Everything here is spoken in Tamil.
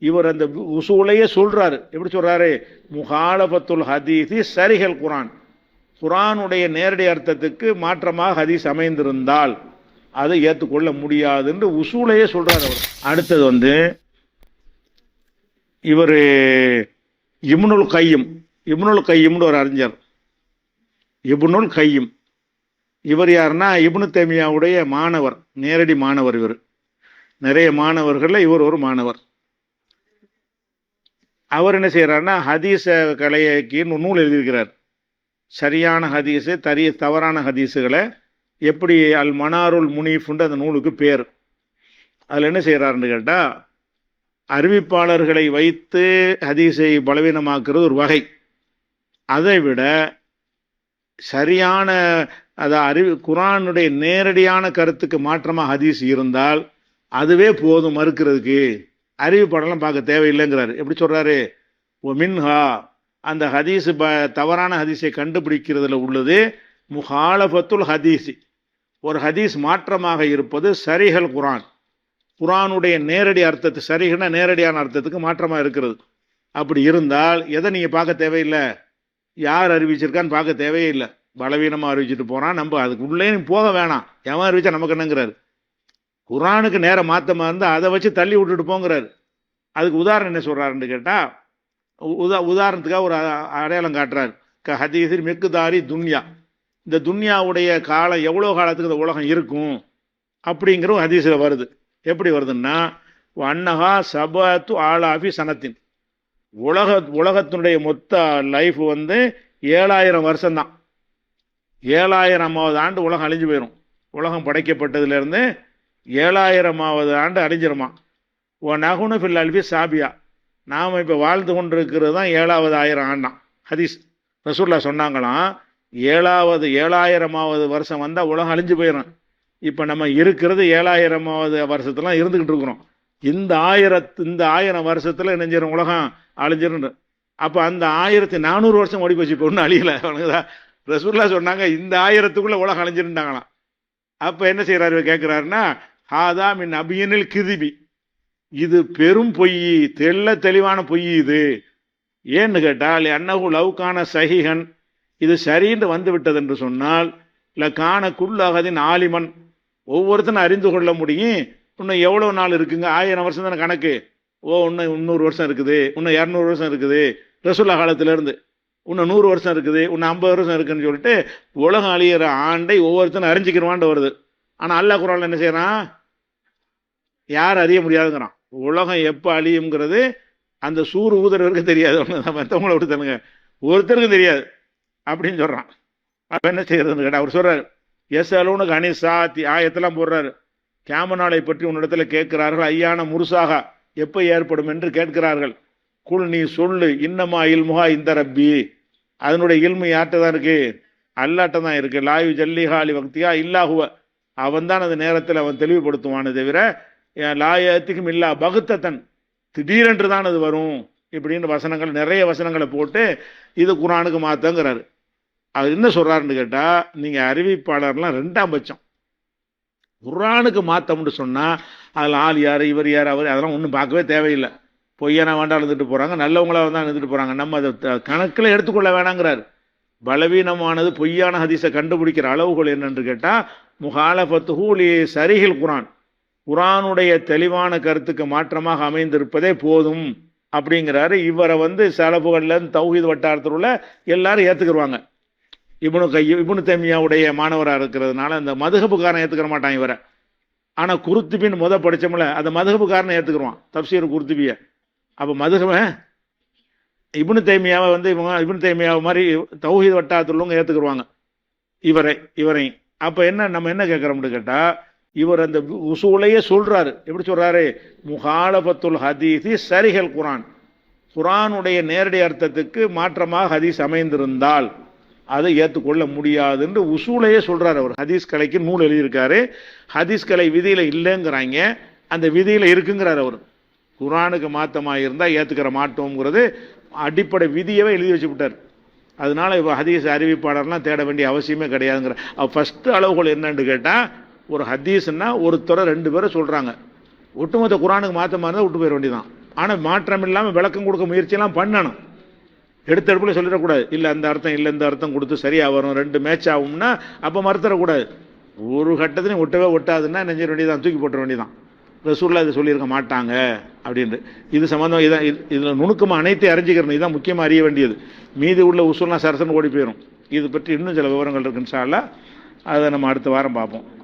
இவர் அந்த உசூலையே சொல்றாரு. எப்படி சொல்றாரு? முகாலபத்துல் ஹதீஸி சரிகள் குரான், குரானுடைய நேரடி அர்த்தத்துக்கு மாற்றமாக ஹதீஸ் அமைந்திருந்தால் அதை ஏற்றுக்கொள்ள முடியாது என்று உசூலையே சொல்றாரு அவர். அடுத்தது இவர் இப்னுல் கையிம்னு ஒரு அறிஞர். இப்னுல் கையிம் இவர் யாருன்னா இப்னு தைமியாவுடைய மாணவர், நேரடி மாணவர். இவர் நிறைய மாணவர்கள், இவர் ஒரு மாணவர். அவர் என்ன செய்யறாருன்னா ஹதீஸ கலையக்கின்னு நூல் எழுதியிருக்கிறார். சரியான ஹதீஸு தவறான ஹதீஸுகளை எப்படி அல் மனாருல் முனீஃப்ன்ற அந்த நூலுக்கு பேர். அதில் என்ன செய்கிறாருன்னு கேட்டால், அறிவிப்பாளர்களை வைத்து ஹதீஸை பலவீனமாக்குறது ஒரு வகை. அதை விட சரியான குரானுடைய நேரடியான கருத்துக்கு மாற்றமாக ஹதீஸ் இருந்தால் அதுவே போதும் மறுக்கிறதுக்கு, அறிவிப்பாளர்லாம் பார்க்க தேவையில்லைங்கிறாரு. எப்படி சொல்கிறாரு? மின்ஹா, அந்த ஹதீஸு தவறான ஹதீஸை கண்டுபிடிக்கிறதுல உள்ளது முஹாலஃபத்துல் ஹதீஸி, ஒரு ஹதீஸ் மாற்றமாக இருப்பது சரிகள் குரான், குரானுடைய நேரடி அர்த்தத்து, சரிகனா நேரடியான அர்த்தத்துக்கு மாற்றமாக இருக்கிறது. அப்படி இருந்தால் எதை நீங்கள் பார்க்க தேவையில்லை, யார் அறிவிச்சிருக்கான்னு பார்க்க தேவையே இல்லை. பலவீனமாக அறிவிச்சிட்டு போகிறான், நம்ம அதுக்கு உள்ளே போக வேணாம், எவன் அறிவிச்சா நமக்கு என்னங்கிறாரு. குரானுக்கு நேரம் மாற்றமாக இருந்தால் அதை வச்சு தள்ளி விட்டுட்டு போங்கிறாரு. அதுக்கு உதாரணம் என்ன சொல்கிறாருன்னு கேட்டால், உதாரணத்துக்காக ஒரு அடையாளம் காட்டுறாரு. ஹதீஸில் மிக்குதாரி துன்யா, இந்த துன்யாவுடைய காலம் எவ்வளோ காலத்துக்கு இந்த உலகம் இருக்கும் அப்படிங்கிற ஒரு ஹதீஸில் வருது. எப்படி வருதுன்னா, அன்னஹா சபத்து ஆலாஃபி சனத்தின், உலகத்தினுடைய மொத்த லைஃப் 7000 வருஷம்தான். 7000வது ஆண்டு உலகம் அழிஞ்சு போயிடும். உலகம் படைக்கப்பட்டதுலேருந்து 7000வது ஆண்டு அழிஞ்சிருமா. நகுனு ஃபில் அல்ஃபி சாபியா, நாம் இப்போ வாழ்ந்து கொண்டிருக்கிறது தான் 7வது 1000 ஆண்டாம். ஹதீஸ் ரசூல்லா சொன்னாங்களாம், 7000வது வருஷம் வந்தால் உலகம் அழிஞ்சு போயிடும். இப்போ நம்ம இருக்கிறது 7000வது வருஷத்துலாம் இருந்துக்கிட்டு இருக்கிறோம். இந்த 1000 வருஷத்தில் நெஞ்சிடும் உலகம் அழிஞ்சிருந்து. அப்போ அந்த 1400 வருஷம் ஓடி போச்சு, இப்போ ஒன்றும் அழியலை. அவனுக்குதா ரசூல்லா சொன்னாங்க இந்த 1000த்துக்குள்ளே உலகம் அழிஞ்சிருந்தாங்களாம். அப்போ என்ன செய்கிறாரு கேட்குறாருன்னா, ஹாதா மின் அபியனில் கிதிபி, இது பெரும் பொய், தெளிவான பொய் இது. ஏன்னு கேட்டால், அன்னஹு லவ்கான சஹிஹன், இது சரின்னு வந்து விட்டது என்று சொன்னால், இல்லை காண குல்லகதின் ஆலிமன், ஒவ்வொருத்தனும் அறிந்து கொள்ள முடியும். இன்னும் எவ்வளோ நாள் இருக்குங்க, 1000 வருஷம் தானே கணக்கு. இன்னும் 300 வருஷம் இருக்குது, இன்னும் 200 வருஷம் இருக்குது ரசூல்லா காலத்திலேருந்து, இன்னும் 100 வருஷம் இருக்குது, இன்னும் 50 வருஷம் இருக்குதுன்னு சொல்லிட்டு உலகம் அழியிற ஆண்டை ஒவ்வொருத்தனும் அறிஞ்சிக்கிறவான்ட்டு வருது. ஆனால் அல்லாஹ் குர்ஆன்ல என்ன செய்யறான், யார் அறிய முடியாதுங்கிறான். உலகம் எப்போ அழியுங்கிறது அந்த சூறு ஊதுறவருக்கு தெரியாது, மற்றவங்கள விடுத்தனுங்க, ஒருத்தருக்கும் தெரியாது அப்படின்னு சொல்கிறான். அப்போ என்ன செய்யறதுன்னு கேட்டால் அவர் சொல்கிறார், எஸ்அலூனக அனி சாத்தி, ஆயத்தெல்லாம் போடுறாரு. கியாமத் நாளை பற்றி உன்னிடத்தில் கேட்கிறார்கள், ஐயான முருசாக, எப்போ ஏற்படும் என்று கேட்கிறார்கள். குல், நீ சொல்லு, இன்னமா இல்முஹா இந்த ரப்பி, அதனுடைய இல்மு யார்கிட்ட தான் இருக்கு, அல்லாட்ட தான் இருக்கு. லாயு ஜல்லிஹாலி வக்தியா இல்லாஹுவ, அவன் தான் அந்த நேரத்தில் அவன் தெளிவுபடுத்துவானே தவிர லாயத்துக்கும் இல்லா பகுத்தத்தன், திடீரென்று தான் அது வரும். இப்படின்னு வசனங்கள், நிறைய வசனங்களை போட்டு இது குரானுக்கு மாத்தங்கிறாரு. அவர் என்ன சொல்றாருன்னு கேட்டால், நீங்கள் அறிவிப்பாளர்லாம் 2ஆம் பட்சம். குரானுக்கு மாத்தம்னு சொன்னால் அதில் ஆள் யார், இவர் யார், அவர், அதெல்லாம் ஒன்றும் பார்க்கவே தேவையில்லை. பொய்யனா வேண்டாம் எழுந்துட்டு போகிறாங்க, நல்லவங்களாக தான் எழுந்துட்டு போகிறாங்க, நம்ம அதை கணக்கில் எடுத்துக்கொள்ள வேணாங்கிறார். பலவீனமானது பொய்யான ஹதீஸை கண்டுபிடிக்கிற அளவுகள் என்னென்று கேட்டால், முஹாலஃபத்துஹு சரிஹில் குரான், குரானுடைய தெளிவான கருத்துக்கு மாற்றமாக அமைந்திருப்பதே போதும் அப்படிங்கிறாரு. இவரை சலஃபுகள்லேருந்து தௌஹீத் வட்டாரத்தில் உள்ள எல்லாரும் ஏற்றுக்குருவாங்க. இப்னு தைமியாவுடைய மாணவராக இருக்கிறதுனால அந்த மதுஹபுக்காரன் ஏற்றுக்கிற மாட்டான் இவரை. ஆனால் குருத்துபின்னு படித்தோம்ல, அந்த மதுஹபுக்காரனை ஏற்றுக்குருவான், தப்சீர் குருத்துபியை. அப்போ மதுஹபன் இப்னு தைமியாவை இப்னு தைமியாவை மாதிரி தௌஹீத் வட்டாரத்தில் உள்ளவங்க ஏற்றுக்குருவாங்க இவரை. அப்போ நம்ம என்ன கேட்குறோம்னு கேட்டால், இவர் அந்த உசூலையே சொல்கிறாரு. எப்படி சொல்கிறாரு? முஹாலஃபத்துல் ஹதீஸி சரிகள் குரான், குரானுடைய நேரடி அர்த்தத்துக்கு மாற்றமாக ஹதீஸ் அமைந்திருந்தால் அதை ஏற்றுக்கொள்ள முடியாதுன்னு உசூலையே சொல்கிறார் அவர். ஹதீஸ் கலைக்கு நூல் எழுதியிருக்காரு. ஹதீஸ் கலை விதியில் இல்லைங்கிறாங்க, அந்த விதியில் இருக்குங்கிறார் அவர். குரானுக்கு மாற்றமாக இருந்தால் ஏற்றுக்கிற மாட்டோங்கிறது அடிப்படை விதியவே எழுதி வச்சு விட்டார். அதனால இப்போ ஹதீஸ் அறிவிப்பாளர்லாம் தேட வேண்டிய அவசியமே கிடையாதுங்கிற. ஃபஸ்ட்டு அளவுகோல் என்னன்னு கேட்டால், ஒரு ஹதீஸ்னா ஒருத்தரை 2 பேரை சொல்கிறாங்க, ஒட்டுமொத்த குரானுக்கு மாற்றமாக இருந்தால் விட்டு போயிட வேண்டியதான். ஆனால் மாற்றம் இல்லாமல் விளக்கம் கொடுக்க முயற்சியெல்லாம் பண்ணணும். எடுத்த எடுப்பில் சொல்லிடக்கூடாது, இல்லை அந்த அர்த்தம் இல்லை இந்த அர்த்தம் கொடுத்து சரியாக வரும், ரெண்டு மேட்ச் ஆகும்னா அப்போ மறுத்தரக்கூடாது. ஒரு கட்டத்திலையும் ஒட்டவே ஒட்டாதுன்னா நெஞ்சிட வேண்டியதான், தூக்கி போட்ட வேண்டியதான். ரசூலுல்லாஹ் இது சொல்லியிருக்க மாட்டாங்க அப்படின்ட்டு. இது சம்மந்தம் இதான், இதில் நுணுக்கமாக அனைத்தையும் அறிஞ்சிக்கிறணும். இதுதான் முக்கியமாக அறிய வேண்டியது. மீதி உள்ள உசூல்லாம் சரசன்னு ஓடி போயிடும். இது பற்றி இன்னும் சில விவரங்கள் இருக்கு இன்ஷா அல்லாஹ். அதை நம்ம அடுத்த வாரம் பார்ப்போம்.